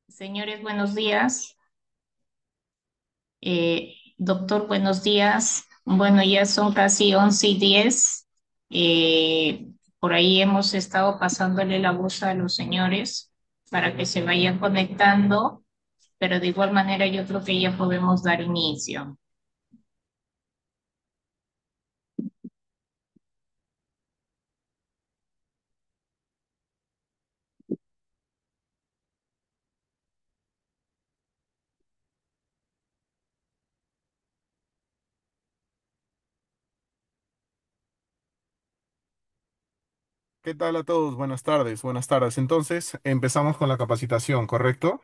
Señores, buenos días. Doctor, buenos días. Bueno, ya son casi 11:10. Por ahí hemos estado pasándole la voz a los señores para que se vayan conectando, pero de igual manera yo creo que ya podemos dar inicio. ¿Qué tal a todos? Buenas tardes, buenas tardes. Entonces, empezamos con la capacitación, ¿correcto?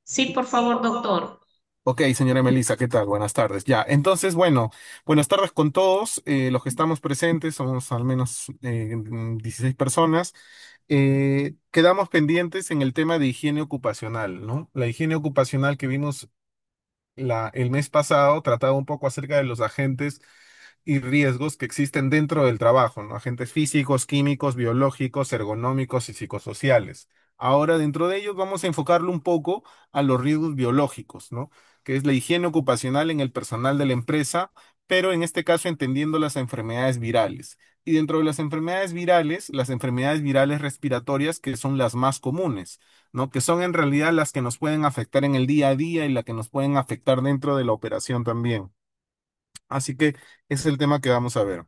Sí, por favor, doctor. Ok, señora Melissa, ¿qué tal? Buenas tardes. Ya, entonces, bueno, buenas tardes con todos. Los que estamos presentes, somos al menos 16 personas. Quedamos pendientes en el tema de higiene ocupacional, ¿no? La higiene ocupacional que vimos el mes pasado trataba un poco acerca de los agentes y riesgos que existen dentro del trabajo, ¿no? Agentes físicos, químicos, biológicos, ergonómicos y psicosociales. Ahora, dentro de ellos, vamos a enfocarlo un poco a los riesgos biológicos, ¿no? Que es la higiene ocupacional en el personal de la empresa, pero en este caso entendiendo las enfermedades virales. Y dentro de las enfermedades virales respiratorias, que son las más comunes, ¿no? Que son en realidad las que nos pueden afectar en el día a día y las que nos pueden afectar dentro de la operación también. Así que ese es el tema que vamos a ver.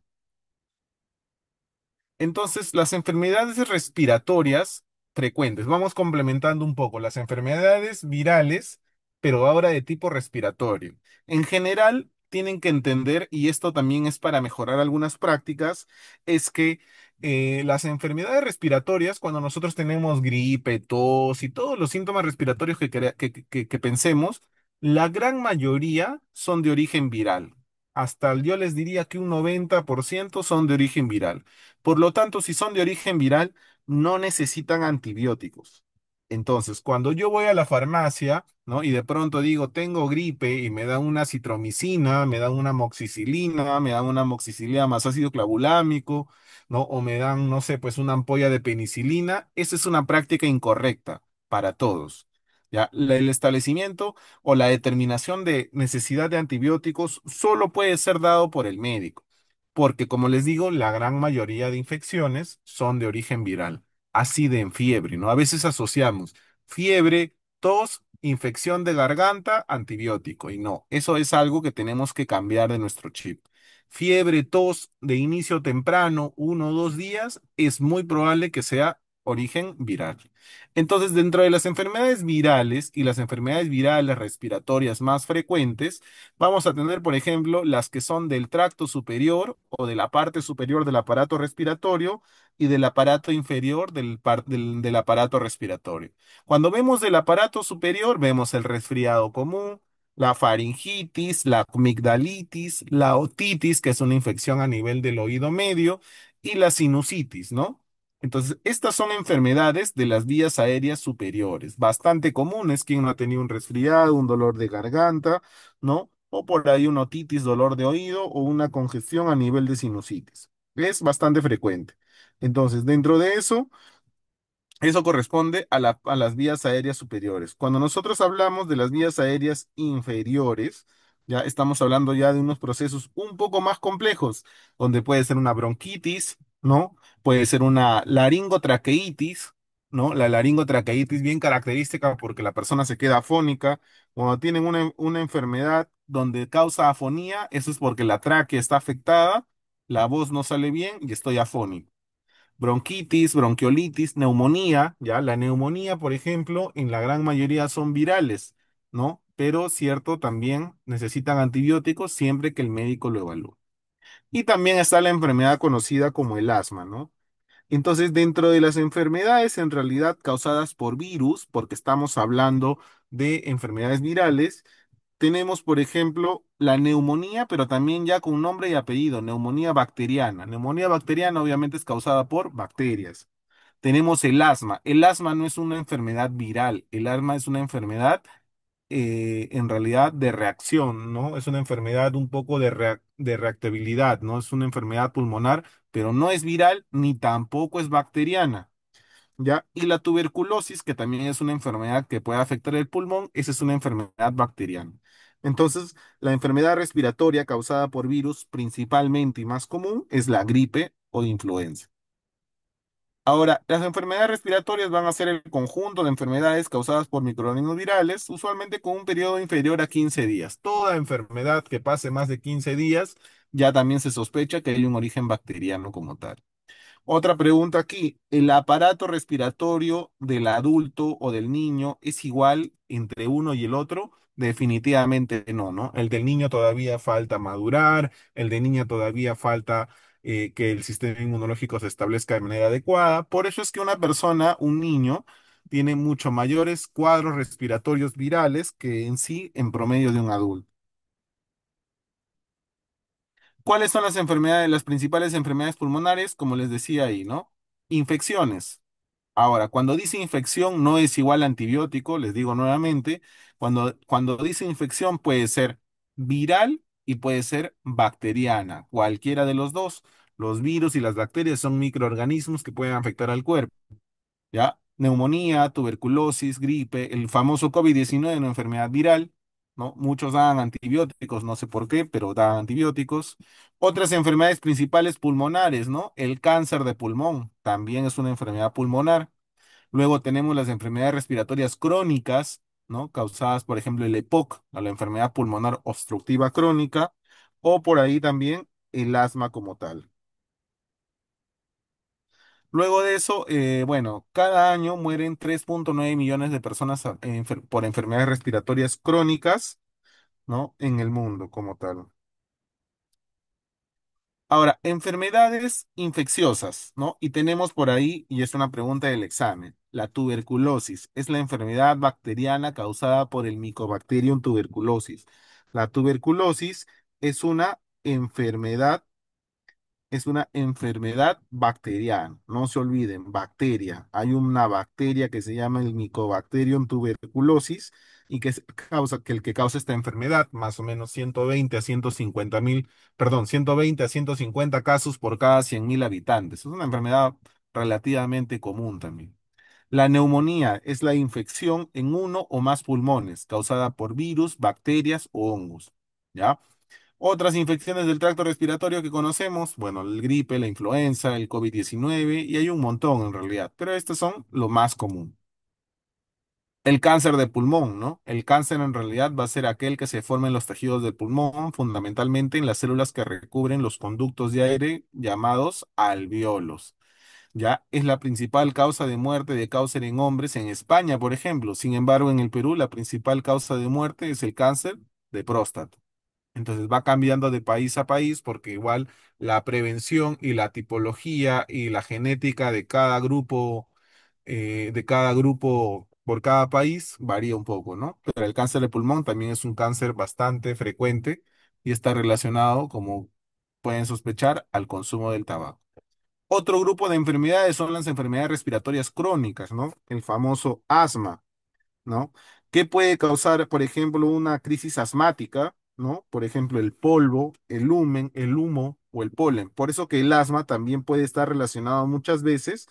Entonces, las enfermedades respiratorias frecuentes, vamos complementando un poco las enfermedades virales, pero ahora de tipo respiratorio. En general, tienen que entender, y esto también es para mejorar algunas prácticas, es que las enfermedades respiratorias, cuando nosotros tenemos gripe, tos y todos los síntomas respiratorios que pensemos, la gran mayoría son de origen viral. Hasta yo les diría que un 90% son de origen viral. Por lo tanto, si son de origen viral, no necesitan antibióticos. Entonces, cuando yo voy a la farmacia, ¿no? Y de pronto digo, tengo gripe y me dan una citromicina, me dan una moxicilina, me dan una moxicilina más ácido clavulámico, ¿no? O me dan, no sé, pues una ampolla de penicilina, esa es una práctica incorrecta para todos. Ya, el establecimiento o la determinación de necesidad de antibióticos solo puede ser dado por el médico. Porque, como les digo, la gran mayoría de infecciones son de origen viral, así de en fiebre, ¿no? A veces asociamos fiebre, tos, infección de garganta, antibiótico, y no, eso es algo que tenemos que cambiar de nuestro chip. Fiebre, tos de inicio temprano, 1 o 2 días, es muy probable que sea origen viral. Entonces, dentro de las enfermedades virales y las enfermedades virales respiratorias más frecuentes, vamos a tener, por ejemplo, las que son del tracto superior o de la parte superior del aparato respiratorio y del aparato inferior del aparato respiratorio. Cuando vemos del aparato superior, vemos el resfriado común, la faringitis, la amigdalitis, la otitis, que es una infección a nivel del oído medio, y la sinusitis, ¿no? Entonces, estas son enfermedades de las vías aéreas superiores, bastante comunes. Quien no ha tenido un resfriado, un dolor de garganta, ¿no? O por ahí una otitis, dolor de oído o una congestión a nivel de sinusitis. Es bastante frecuente. Entonces, dentro de eso, eso corresponde a las vías aéreas superiores. Cuando nosotros hablamos de las vías aéreas inferiores, ya estamos hablando ya de unos procesos un poco más complejos, donde puede ser una bronquitis, ¿no? Puede ser una laringotraqueitis, ¿no? La laringotraqueitis bien característica porque la persona se queda afónica. Cuando tienen una enfermedad donde causa afonía, eso es porque la tráquea está afectada, la voz no sale bien y estoy afónico. Bronquitis, bronquiolitis, neumonía, ya la neumonía, por ejemplo, en la gran mayoría son virales, ¿no? Pero cierto, también necesitan antibióticos siempre que el médico lo evalúe. Y también está la enfermedad conocida como el asma, ¿no? Entonces, dentro de las enfermedades en realidad causadas por virus, porque estamos hablando de enfermedades virales, tenemos, por ejemplo, la neumonía, pero también ya con nombre y apellido, neumonía bacteriana. Neumonía bacteriana obviamente es causada por bacterias. Tenemos el asma. El asma no es una enfermedad viral, el asma es una enfermedad en realidad de reacción, ¿no? Es una enfermedad un poco de reactividad, ¿no? Es una enfermedad pulmonar, pero no es viral ni tampoco es bacteriana. ¿Ya? Y la tuberculosis, que también es una enfermedad que puede afectar el pulmón, esa es una enfermedad bacteriana. Entonces, la enfermedad respiratoria causada por virus, principalmente y más común, es la gripe o influenza. Ahora, las enfermedades respiratorias van a ser el conjunto de enfermedades causadas por microorganismos virales, usualmente con un periodo inferior a 15 días. Toda enfermedad que pase más de 15 días, ya también se sospecha que hay un origen bacteriano como tal. Otra pregunta aquí, ¿el aparato respiratorio del adulto o del niño es igual entre uno y el otro? Definitivamente no, ¿no? El del niño todavía falta madurar, el de niña todavía falta que el sistema inmunológico se establezca de manera adecuada. Por eso es que una persona, un niño, tiene mucho mayores cuadros respiratorios virales que en sí en promedio de un adulto. ¿Cuáles son las enfermedades, las principales enfermedades pulmonares? Como les decía ahí, ¿no? Infecciones. Ahora, cuando dice infección no es igual a antibiótico, les digo nuevamente, cuando dice infección puede ser viral y puede ser bacteriana, cualquiera de los dos. Los virus y las bacterias son microorganismos que pueden afectar al cuerpo. ¿Ya? Neumonía, tuberculosis, gripe, el famoso COVID-19, una enfermedad viral, ¿no? Muchos dan antibióticos, no sé por qué, pero dan antibióticos. Otras enfermedades principales pulmonares, ¿no? El cáncer de pulmón también es una enfermedad pulmonar. Luego tenemos las enfermedades respiratorias crónicas, ¿no? Causadas, por ejemplo, el EPOC, ¿no? La enfermedad pulmonar obstructiva crónica, o por ahí también el asma como tal. Luego de eso, bueno, cada año mueren 3,9 millones de personas por enfermedades respiratorias crónicas, ¿no? En el mundo como tal. Ahora, enfermedades infecciosas, ¿no? Y tenemos por ahí, y es una pregunta del examen, la tuberculosis es la enfermedad bacteriana causada por el Mycobacterium tuberculosis. La tuberculosis es una enfermedad es una enfermedad bacteriana. No se olviden, bacteria. Hay una bacteria que se llama el Mycobacterium tuberculosis y que el que causa esta enfermedad, más o menos 120 a 150 mil, perdón, 120 a 150 casos por cada 100.000 habitantes. Es una enfermedad relativamente común también. La neumonía es la infección en uno o más pulmones causada por virus, bacterias o hongos. ¿Ya? Otras infecciones del tracto respiratorio que conocemos, bueno, el gripe, la influenza, el COVID-19 y hay un montón en realidad, pero estos son lo más común. El cáncer de pulmón, ¿no? El cáncer en realidad va a ser aquel que se forma en los tejidos del pulmón, fundamentalmente en las células que recubren los conductos de aire llamados alveolos. Ya es la principal causa de muerte de cáncer en hombres en España, por ejemplo. Sin embargo, en el Perú la principal causa de muerte es el cáncer de próstata. Entonces va cambiando de país a país porque igual la prevención y la tipología y la genética de cada grupo por cada país varía un poco, ¿no? Pero el cáncer de pulmón también es un cáncer bastante frecuente y está relacionado, como pueden sospechar, al consumo del tabaco. Otro grupo de enfermedades son las enfermedades respiratorias crónicas, ¿no? El famoso asma. ¿No? ¿Qué puede causar, por ejemplo, una crisis asmática, ¿no? Por ejemplo, el polvo, el humen, el humo o el polen. Por eso que el asma también puede estar relacionado muchas veces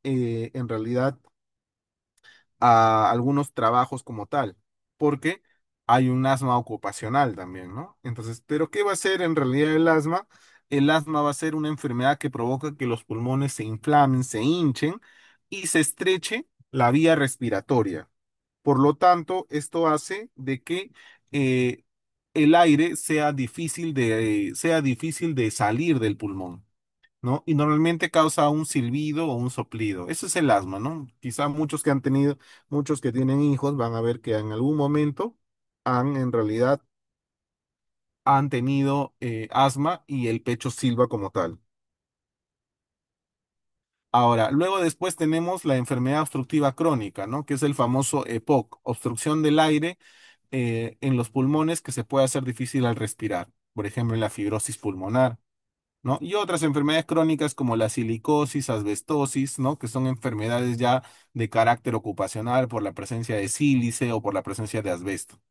en realidad, a algunos trabajos como tal, porque hay un asma ocupacional también, ¿no? Entonces, ¿pero qué va a ser en realidad el asma? El asma va a ser una enfermedad que provoca que los pulmones se inflamen, se hinchen y se estreche la vía respiratoria. Por lo tanto, esto hace de que eh, el aire sea difícil de salir del pulmón, ¿no? Y normalmente causa un silbido o un soplido. Eso es el asma, ¿no? Quizá muchos que tienen hijos van a ver que en algún momento en realidad, han tenido asma y el pecho silba como tal. Ahora, luego después tenemos la enfermedad obstructiva crónica, ¿no? Que es el famoso EPOC, obstrucción del aire en los pulmones que se puede hacer difícil al respirar. Por ejemplo, en la fibrosis pulmonar. ¿no? Y otras enfermedades crónicas como la silicosis, asbestosis, ¿no? Que son enfermedades ya de carácter ocupacional por la presencia de sílice o por la presencia de asbesto.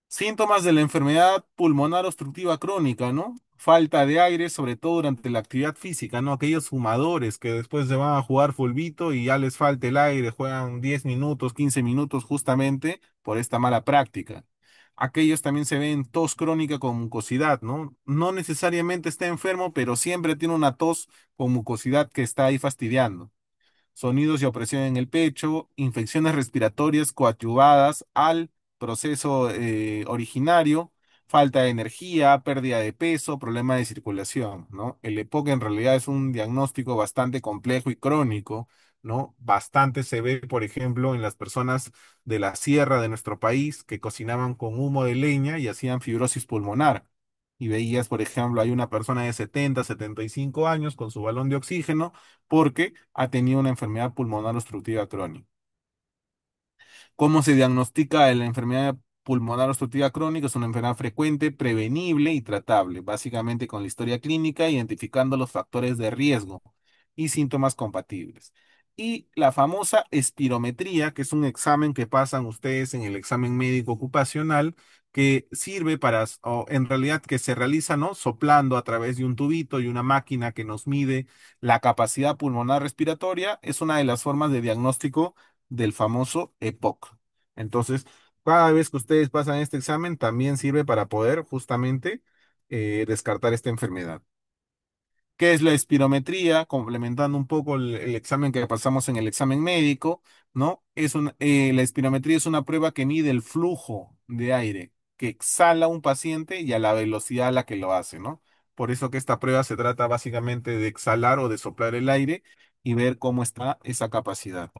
Síntomas de la enfermedad pulmonar obstructiva crónica, ¿no? Falta de aire, sobre todo durante la actividad física, ¿no? Aquellos fumadores que después se van a jugar fulbito y ya les falta el aire, juegan 10 minutos, 15 minutos justamente por esta mala práctica. Aquellos también se ven tos crónica con mucosidad, ¿no? No necesariamente está enfermo, pero siempre tiene una tos con mucosidad que está ahí fastidiando. Sonidos y opresión en el pecho, infecciones respiratorias coadyuvadas al proceso originario, falta de energía, pérdida de peso, problema de circulación, ¿no? El EPOC en realidad es un diagnóstico bastante complejo y crónico, ¿no? Bastante se ve, por ejemplo, en las personas de la sierra de nuestro país que cocinaban con humo de leña y hacían fibrosis pulmonar. Y veías, por ejemplo, hay una persona de 70, 75 años con su balón de oxígeno porque ha tenido una enfermedad pulmonar obstructiva crónica. ¿Cómo se diagnostica la enfermedad pulmonar obstructiva crónica? Es una enfermedad frecuente, prevenible y tratable, básicamente con la historia clínica, identificando los factores de riesgo y síntomas compatibles. Y la famosa espirometría, que es un examen que pasan ustedes en el examen médico ocupacional, que sirve para, o en realidad que se realiza, ¿no? Soplando a través de un tubito y una máquina que nos mide la capacidad pulmonar respiratoria, es una de las formas de diagnóstico del famoso EPOC. Entonces, cada vez que ustedes pasan este examen, también sirve para poder justamente descartar esta enfermedad. ¿Qué es la espirometría? Complementando un poco el examen que pasamos en el examen médico, ¿no? La espirometría es una prueba que mide el flujo de aire que exhala un paciente y a la velocidad a la que lo hace, ¿no? Por eso que esta prueba se trata básicamente de exhalar o de soplar el aire y ver cómo está esa capacidad.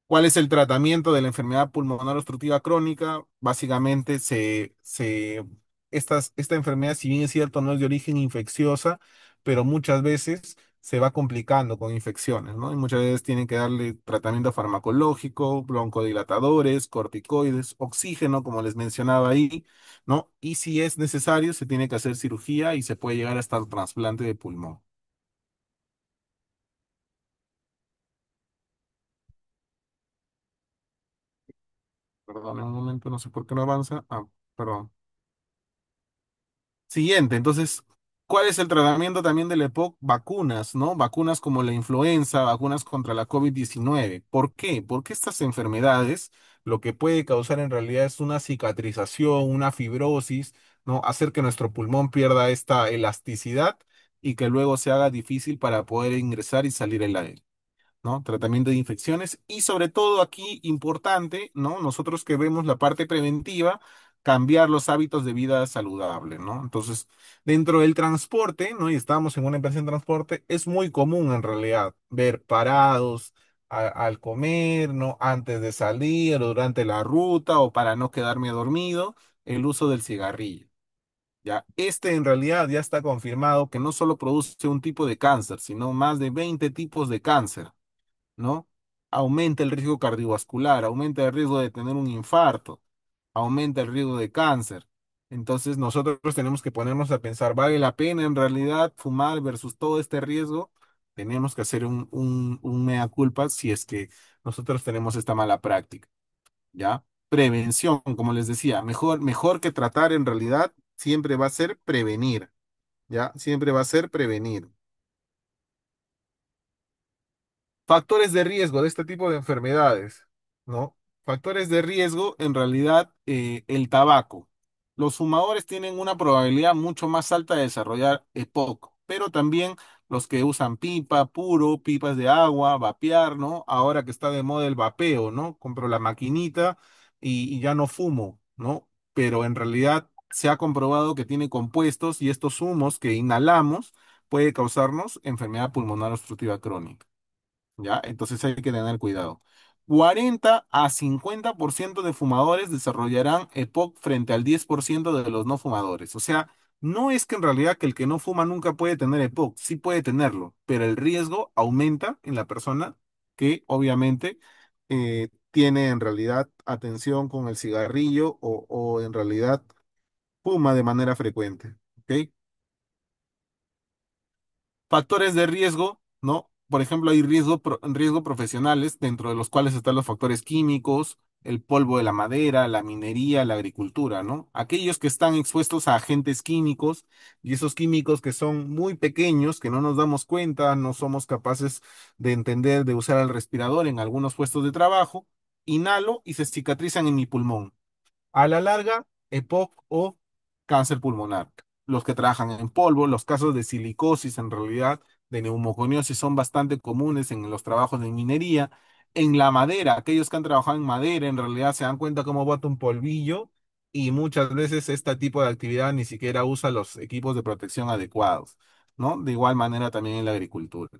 ¿Cuál es el tratamiento de la enfermedad pulmonar obstructiva crónica? Básicamente, esta enfermedad, si bien es cierto, no es de origen infecciosa, pero muchas veces se va complicando con infecciones, ¿no? Y muchas veces tienen que darle tratamiento farmacológico, broncodilatadores, corticoides, oxígeno, como les mencionaba ahí, ¿no? Y si es necesario, se tiene que hacer cirugía y se puede llegar hasta el trasplante de pulmón. Perdón, en un momento, no sé por qué no avanza. Ah, perdón. Siguiente, entonces, ¿cuál es el tratamiento también del EPOC? Vacunas, ¿no? Vacunas como la influenza, vacunas contra la COVID-19. ¿Por qué? Porque estas enfermedades lo que puede causar en realidad es una cicatrización, una fibrosis, ¿no? Hacer que nuestro pulmón pierda esta elasticidad y que luego se haga difícil para poder ingresar y salir el aire. ¿No? Tratamiento de infecciones y sobre todo aquí importante, ¿no? Nosotros que vemos la parte preventiva, cambiar los hábitos de vida saludable, ¿no? Entonces, dentro del transporte, ¿no? Y estamos en una empresa de transporte, es muy común en realidad ver parados al comer, ¿no? Antes de salir o durante la ruta o para no quedarme dormido, el uso del cigarrillo. ¿Ya? Este en realidad ya está confirmado que no solo produce un tipo de cáncer, sino más de 20 tipos de cáncer. ¿No? Aumenta el riesgo cardiovascular, aumenta el riesgo de tener un infarto, aumenta el riesgo de cáncer. Entonces nosotros tenemos que ponernos a pensar, ¿vale la pena en realidad fumar versus todo este riesgo? Tenemos que hacer un mea culpa si es que nosotros tenemos esta mala práctica, ¿ya? Prevención, como les decía, mejor que tratar en realidad, siempre va a ser prevenir, ¿ya? Siempre va a ser prevenir. Factores de riesgo de este tipo de enfermedades, ¿no? Factores de riesgo, en realidad, el tabaco. Los fumadores tienen una probabilidad mucho más alta de desarrollar EPOC, pero también los que usan pipa, puro, pipas de agua, vapear, ¿no? Ahora que está de moda el vapeo, ¿no? Compro la maquinita y ya no fumo, ¿no? Pero en realidad se ha comprobado que tiene compuestos y estos humos que inhalamos puede causarnos enfermedad pulmonar obstructiva crónica. ¿Ya? Entonces hay que tener cuidado. 40 a 50% de fumadores desarrollarán EPOC frente al 10% de los no fumadores. O sea, no es que en realidad que el que no fuma nunca puede tener EPOC, sí puede tenerlo, pero el riesgo aumenta en la persona que obviamente tiene en realidad atención con el cigarrillo o en realidad fuma de manera frecuente. ¿Ok? Factores de riesgo, ¿no? Por ejemplo, hay riesgo profesionales, dentro de los cuales están los factores químicos, el polvo de la madera, la minería, la agricultura, ¿no? Aquellos que están expuestos a agentes químicos y esos químicos que son muy pequeños, que no nos damos cuenta, no somos capaces de entender, de usar el respirador en algunos puestos de trabajo, inhalo y se cicatrizan en mi pulmón. A la larga, EPOC o cáncer pulmonar. Los que trabajan en polvo, los casos de silicosis, en realidad, de neumoconiosis son bastante comunes en los trabajos de minería. En la madera, aquellos que han trabajado en madera, en realidad se dan cuenta cómo bota un polvillo y muchas veces este tipo de actividad ni siquiera usa los equipos de protección adecuados, ¿no? De igual manera también en la agricultura.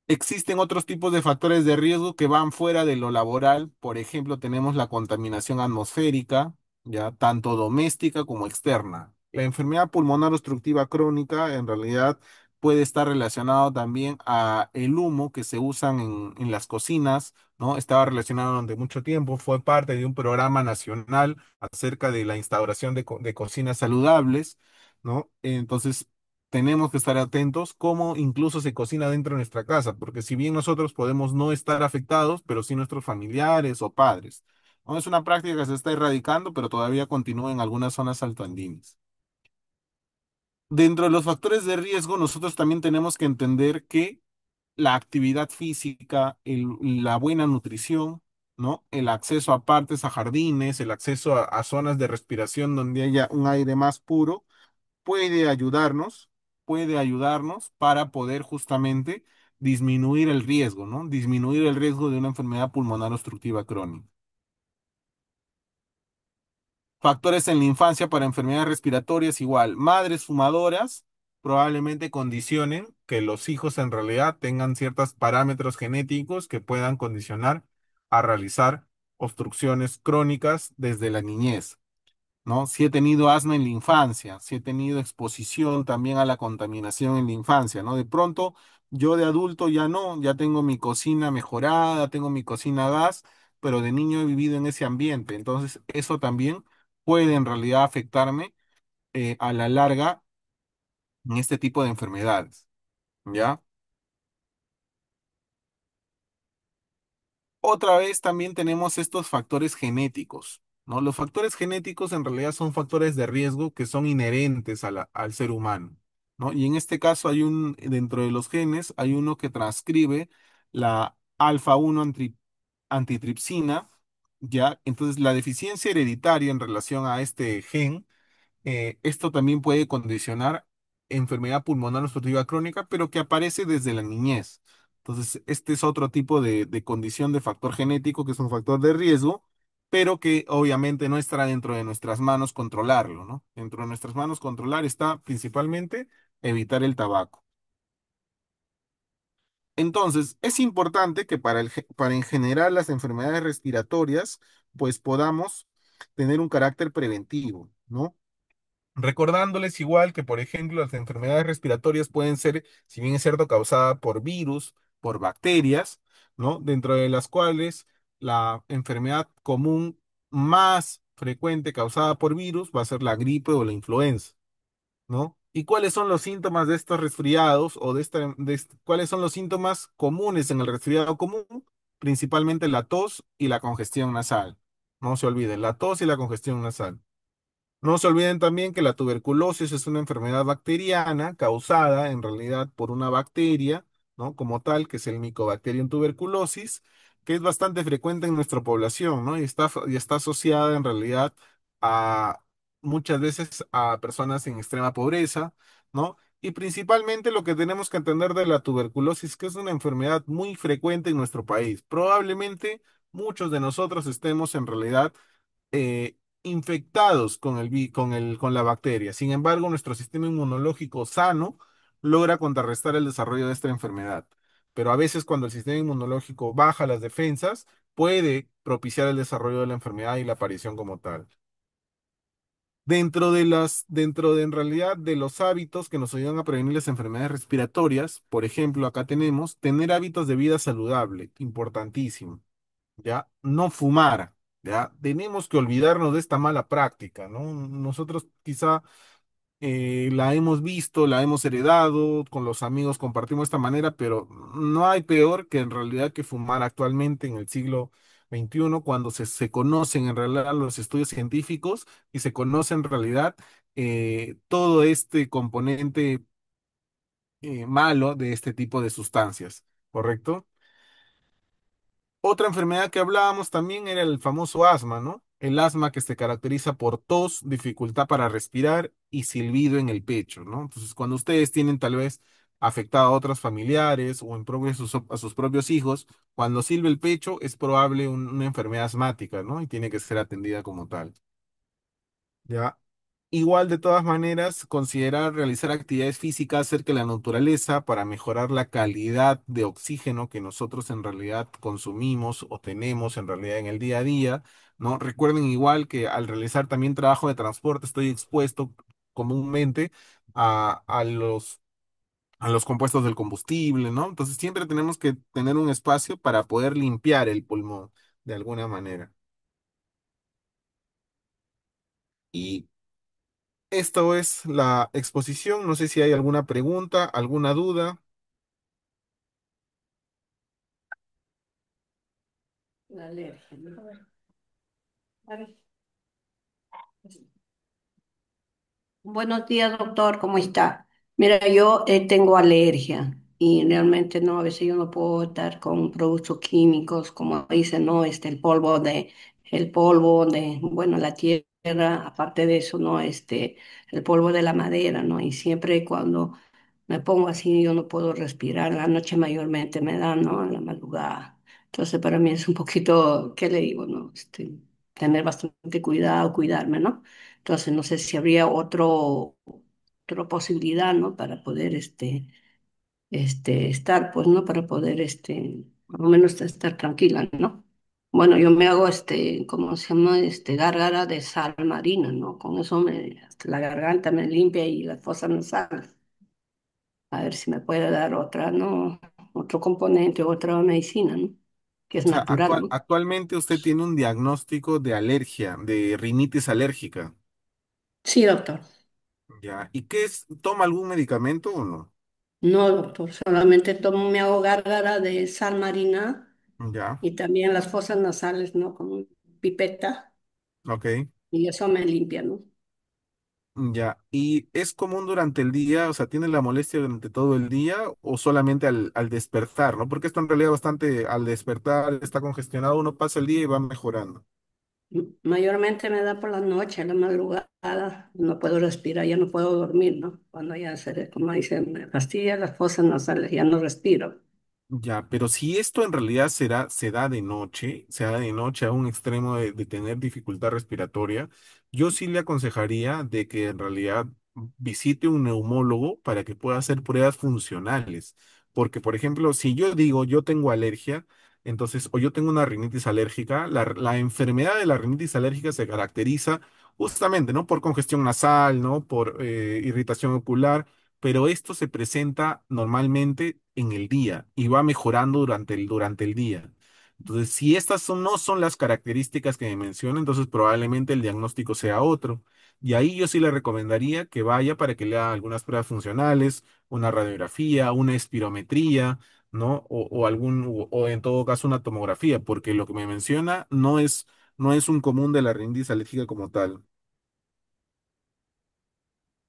Existen otros tipos de factores de riesgo que van fuera de lo laboral. Por ejemplo, tenemos la contaminación atmosférica, ya tanto doméstica como externa. La enfermedad pulmonar obstructiva crónica en realidad puede estar relacionado también a el humo que se usan en las cocinas, ¿no? Estaba relacionado durante mucho tiempo, fue parte de un programa nacional acerca de la instauración de cocinas saludables, ¿no? Entonces, tenemos que estar atentos cómo incluso se cocina dentro de nuestra casa, porque si bien nosotros podemos no estar afectados, pero sí nuestros familiares o padres. No es una práctica que se está erradicando, pero todavía continúa en algunas zonas altoandinas. Dentro de los factores de riesgo, nosotros también tenemos que entender que la actividad física, la buena nutrición, ¿no? El acceso a partes, a jardines, el acceso a zonas de respiración donde haya un aire más puro puede ayudarnos, puede ayudarnos para poder justamente disminuir el riesgo, ¿no? Disminuir el riesgo de una enfermedad pulmonar obstructiva crónica. Factores en la infancia para enfermedades respiratorias igual. Madres fumadoras probablemente condicionen que los hijos en realidad tengan ciertos parámetros genéticos que puedan condicionar a realizar obstrucciones crónicas desde la niñez. ¿No? Si he tenido asma en la infancia, si he tenido exposición también a la contaminación en la infancia, ¿no? De pronto, yo de adulto ya no, ya tengo mi cocina mejorada, tengo mi cocina a gas, pero de niño he vivido en ese ambiente, entonces eso también puede en realidad afectarme a la larga en este tipo de enfermedades, ¿ya? Otra vez también tenemos estos factores genéticos, ¿no? Los factores genéticos en realidad son factores de riesgo que son inherentes al ser humano, ¿no? Y en este caso dentro de los genes, hay uno que transcribe la alfa 1 antitripsina, ¿ya? Entonces, la deficiencia hereditaria en relación a este gen esto también puede condicionar enfermedad pulmonar obstructiva crónica, pero que aparece desde la niñez. Entonces, este es otro tipo de condición de factor genético, que es un factor de riesgo, pero que obviamente no estará dentro de nuestras manos controlarlo, ¿no? Dentro de nuestras manos controlar está principalmente evitar el tabaco. Entonces, es importante que para en general las enfermedades respiratorias, pues podamos tener un carácter preventivo, ¿no? Recordándoles igual que, por ejemplo, las enfermedades respiratorias pueden ser, si bien es cierto, causadas por virus, por bacterias, ¿no? Dentro de las cuales la enfermedad común más frecuente causada por virus va a ser la gripe o la influenza, ¿no? ¿Y cuáles son los síntomas de estos resfriados o cuáles son los síntomas comunes en el resfriado común? Principalmente la tos y la congestión nasal. No se olviden, la tos y la congestión nasal. No se olviden también que la tuberculosis es una enfermedad bacteriana causada en realidad por una bacteria, ¿no? Como tal, que es el Mycobacterium tuberculosis, que es bastante frecuente en nuestra población, ¿no? Y está asociada en realidad a muchas veces a personas en extrema pobreza, ¿no? Y principalmente lo que tenemos que entender de la tuberculosis, que es una enfermedad muy frecuente en nuestro país. Probablemente muchos de nosotros estemos en realidad infectados con la bacteria. Sin embargo, nuestro sistema inmunológico sano logra contrarrestar el desarrollo de esta enfermedad. Pero a veces cuando el sistema inmunológico baja las defensas, puede propiciar el desarrollo de la enfermedad y la aparición como tal. Dentro de en realidad de los hábitos que nos ayudan a prevenir las enfermedades respiratorias, por ejemplo, acá tenemos tener hábitos de vida saludable, importantísimo. ¿Ya? No fumar, ¿ya? Tenemos que olvidarnos de esta mala práctica, ¿no? Nosotros quizá la hemos visto, la hemos heredado, con los amigos compartimos de esta manera, pero no hay peor que en realidad que fumar actualmente en el siglo XXI, cuando se conocen en realidad los estudios científicos y se conoce en realidad todo este componente malo de este tipo de sustancias, ¿correcto? Otra enfermedad que hablábamos también era el famoso asma, ¿no? El asma que se caracteriza por tos, dificultad para respirar y silbido en el pecho, ¿no? Entonces, cuando ustedes tienen tal vez afectado a otros familiares o en propio a sus propios hijos, cuando silbe el pecho es probable una enfermedad asmática, ¿no? Y tiene que ser atendida como tal. ¿Ya? Igual, de todas maneras, considerar realizar actividades físicas cerca de la naturaleza para mejorar la calidad de oxígeno que nosotros en realidad consumimos o tenemos en realidad en el día a día, ¿no? Recuerden igual que al realizar también trabajo de transporte estoy expuesto comúnmente a los compuestos del combustible, ¿no? Entonces siempre tenemos que tener un espacio para poder limpiar el pulmón de alguna manera. Y esto es la exposición. No sé si hay alguna pregunta, alguna duda. La alergia, ¿no? A ver. Buenos días, doctor, ¿cómo está? Mira, yo tengo alergia y realmente no, a veces yo no puedo estar con productos químicos, como dicen, no, el polvo de, bueno, la tierra, aparte de eso, no, el polvo de la madera, ¿no? Y siempre cuando me pongo así, yo no puedo respirar. La noche mayormente me da, ¿no? En la madrugada. Entonces, para mí es un poquito, ¿qué le digo, no? Tener bastante cuidado, cuidarme, ¿no? Entonces, no sé si habría otra posibilidad, ¿no? Para poder, estar, pues, ¿no? Para poder, por lo menos estar tranquila, ¿no? Bueno, yo me hago, ¿cómo se llama? Gárgara de sal marina, ¿no? Con eso hasta la garganta me limpia y las fosas nasales. A ver si me puede dar otra, ¿no? Otro componente, otra medicina, ¿no? Que es O sea, natural, ¿no? actualmente usted tiene un diagnóstico de alergia, de rinitis alérgica. Sí, doctor. ¿Ya? ¿Y qué es? ¿Toma algún medicamento o no? No, doctor, solamente tomo, me hago gárgara de sal marina Ya, y también las fosas nasales, ¿no? Con pipeta ok. y eso me limpia, ¿no? Ya. ¿Y es común durante el día, o sea, tiene la molestia durante todo el día o solamente al despertar, ¿no? Porque esto en realidad bastante al despertar está congestionado, uno pasa el día y va mejorando. Mayormente me da por la noche, en la madrugada, no puedo respirar, ya no puedo dormir, ¿no? Cuando ya se, como dicen, me fastidia las fosas nasales, ya no respiro. Ya, pero si esto en realidad se da de noche a un extremo de tener dificultad respiratoria, yo sí le aconsejaría de que en realidad visite un neumólogo para que pueda hacer pruebas funcionales. Porque, por ejemplo, si yo digo yo tengo alergia, entonces, o yo tengo una rinitis alérgica, la enfermedad de la rinitis alérgica se caracteriza justamente, ¿no? Por congestión nasal, ¿no? Por irritación ocular, pero esto se presenta normalmente en el día y va mejorando durante el día. Entonces, si no son las características que me menciona, entonces probablemente el diagnóstico sea otro. Y ahí yo sí le recomendaría que vaya para que le haga algunas pruebas funcionales, una radiografía, una espirometría, ¿no? O en todo caso una tomografía, porque lo que me menciona no es un común de la rinitis alérgica como tal.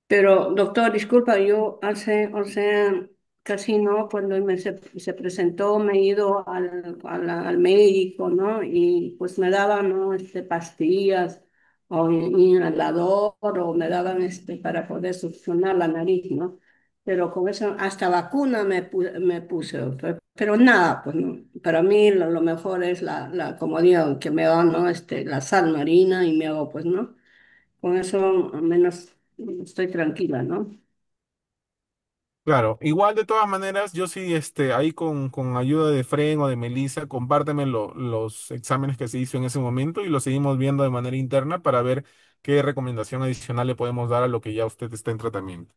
Pero, doctor, disculpa, yo hace, o sea, casi no, cuando se presentó, me he ido al médico, ¿no? Y pues me daban, ¿no? Pastillas o un inhalador o me daban, para poder succionar la nariz, ¿no? Pero con eso, hasta vacuna me puse, doctor. Pero nada, pues no. Para mí lo mejor es como digo, que me dan, ¿no? La sal marina y me hago, pues, ¿no? Con eso al menos estoy tranquila, ¿no? Claro, igual de todas maneras, yo sí, ahí con ayuda de Fren o de Melissa, compárteme los exámenes que se hizo en ese momento y lo seguimos viendo de manera interna para ver qué recomendación adicional le podemos dar a lo que ya usted está en tratamiento.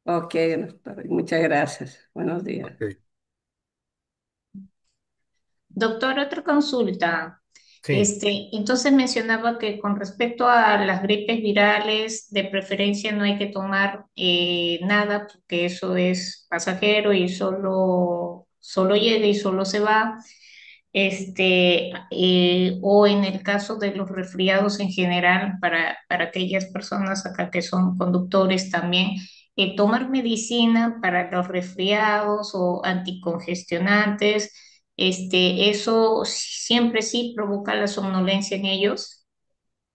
Ok, doctor, muchas gracias. Buenos días. Ok. Doctor, otra consulta. Sí. Entonces mencionaba que con respecto a las gripes virales, de preferencia no hay que tomar nada, porque eso es pasajero y solo llega y solo se va. O en el caso de los resfriados en general, para aquellas personas acá que son conductores también, tomar medicina para los resfriados o anticongestionantes, eso siempre sí provoca la somnolencia en ellos.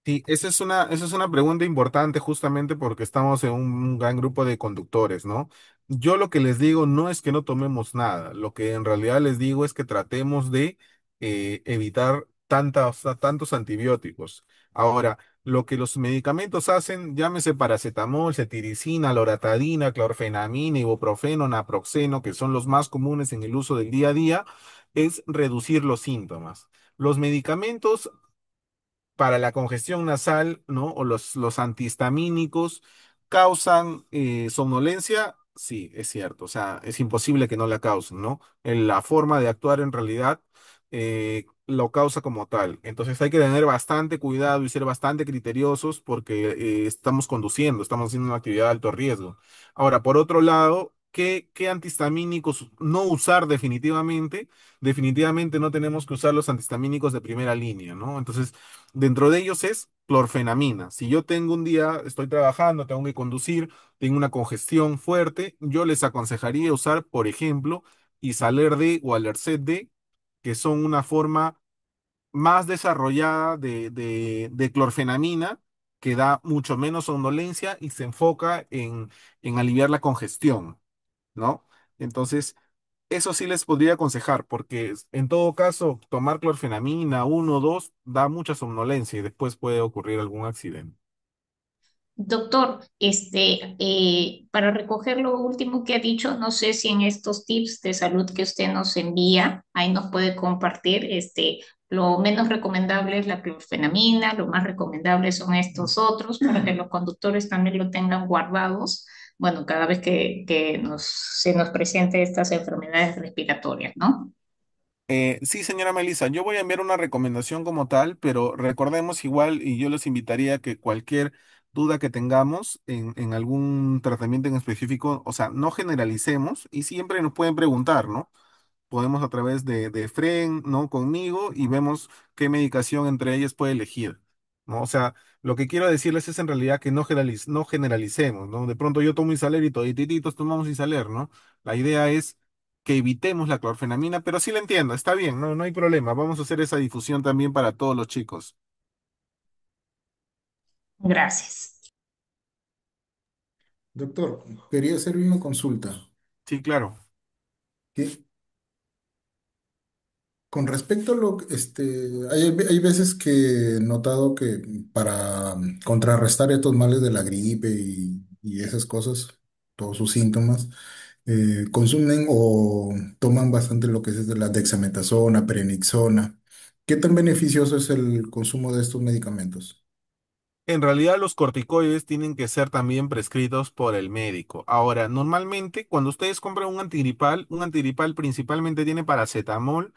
Sí, esa es una pregunta importante justamente porque estamos en un gran grupo de conductores, ¿no? Yo lo que les digo no es que no tomemos nada, lo que en realidad les digo es que tratemos de evitar tantos antibióticos. Ahora, lo que los medicamentos hacen, llámese paracetamol, cetiricina, loratadina, clorfenamina, ibuprofeno, naproxeno, que son los más comunes en el uso del día a día, es reducir los síntomas. Los medicamentos para la congestión nasal, ¿no? O los antihistamínicos causan somnolencia, sí, es cierto, o sea, es imposible que no la causen, ¿no? La forma de actuar en realidad lo causa como tal. Entonces hay que tener bastante cuidado y ser bastante criteriosos porque estamos conduciendo, estamos haciendo una actividad de alto riesgo. Ahora, por otro lado, ¿qué antihistamínicos no usar definitivamente? Definitivamente no tenemos que usar los antihistamínicos de primera línea, ¿no? Entonces, dentro de ellos es clorfenamina. Si yo tengo un día, estoy trabajando, tengo que conducir, tengo una congestión fuerte, yo les aconsejaría usar, por ejemplo, Isalerde o Alercet D, que son una forma más desarrollada de clorfenamina, que da mucho menos somnolencia y se enfoca en aliviar la congestión, ¿no? Entonces, eso sí les podría aconsejar, porque en todo caso, tomar clorfenamina 1 o 2 da mucha somnolencia y después puede ocurrir algún accidente. Doctor, para recoger lo último que ha dicho, no sé si en estos tips de salud que usted nos envía, ahí nos puede compartir, lo menos recomendable es la clorfenamina, lo más recomendable son estos otros, para que los conductores también lo tengan guardados, bueno, cada vez que se nos presente estas enfermedades respiratorias, ¿no? Sí, señora Melissa, yo voy a enviar una recomendación como tal, pero recordemos igual y yo les invitaría a que cualquier duda que tengamos en algún tratamiento en específico, o sea, no generalicemos y siempre nos pueden preguntar, ¿no? Podemos a través de Fren, ¿no? Conmigo y vemos qué medicación entre ellas puede elegir, ¿no? O sea, lo que quiero decirles es en realidad que no generalicemos, ¿no? De pronto yo tomo Isaler y todititos tomamos Isaler, ¿no? La idea es que evitemos la clorfenamina, pero sí la entiendo, está bien, no hay problema. Vamos a hacer esa difusión también para todos los chicos. Gracias. Doctor, quería hacerle una consulta. Sí, claro. ¿Qué- Con respecto a hay veces que he notado que para contrarrestar estos males de la gripe y esas cosas, todos sus síntomas, consumen o toman bastante lo que es de la dexametasona, prednisona. ¿Qué tan beneficioso es el consumo de estos medicamentos? En realidad los corticoides tienen que ser también prescritos por el médico. Ahora, normalmente cuando ustedes compran un antigripal principalmente tiene paracetamol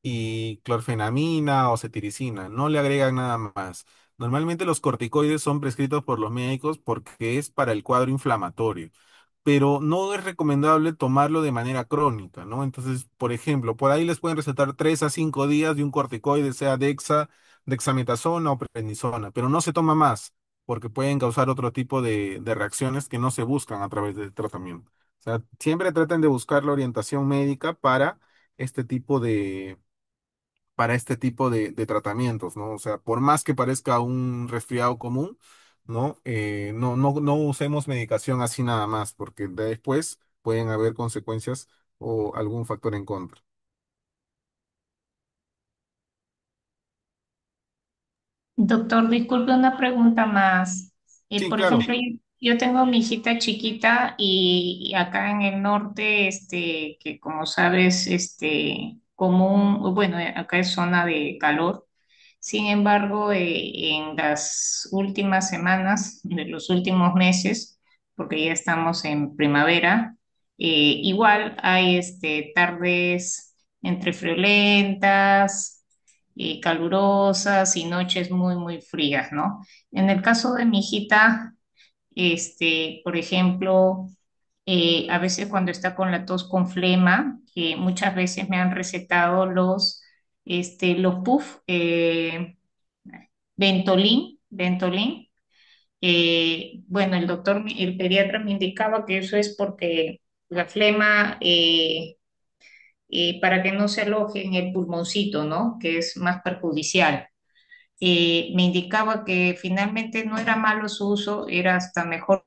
y clorfenamina o cetiricina, no le agregan nada más. Normalmente los corticoides son prescritos por los médicos porque es para el cuadro inflamatorio, pero no es recomendable tomarlo de manera crónica, ¿no? Entonces, por ejemplo, por ahí les pueden recetar 3 a 5 días de un corticoide, sea dexametasona o prednisona, pero no se toma más porque pueden causar otro tipo de reacciones que no se buscan a través del tratamiento. O sea, siempre traten de buscar la orientación médica este tipo de, de tratamientos, ¿no? O sea, por más que parezca un resfriado común, ¿no? No usemos medicación así nada más, porque después pueden haber consecuencias o algún factor en contra. Doctor, disculpe una pregunta más. Sí, Por claro. ejemplo, yo tengo mi hijita chiquita y acá en el norte, que como sabes, común, bueno, acá es zona de calor. Sin embargo, en las últimas semanas, de los últimos meses, porque ya estamos en primavera, igual hay tardes entre friolentas calurosas y noches muy, muy frías, ¿no? En el caso de mi hijita, por ejemplo, a veces cuando está con la tos con flema, muchas veces me han recetado los puff, Ventolin. Bueno, el pediatra me indicaba que eso es porque la flema, para que no se aloje en el pulmoncito, ¿no? Que es más perjudicial. Me indicaba que finalmente no era malo su uso, era hasta mejor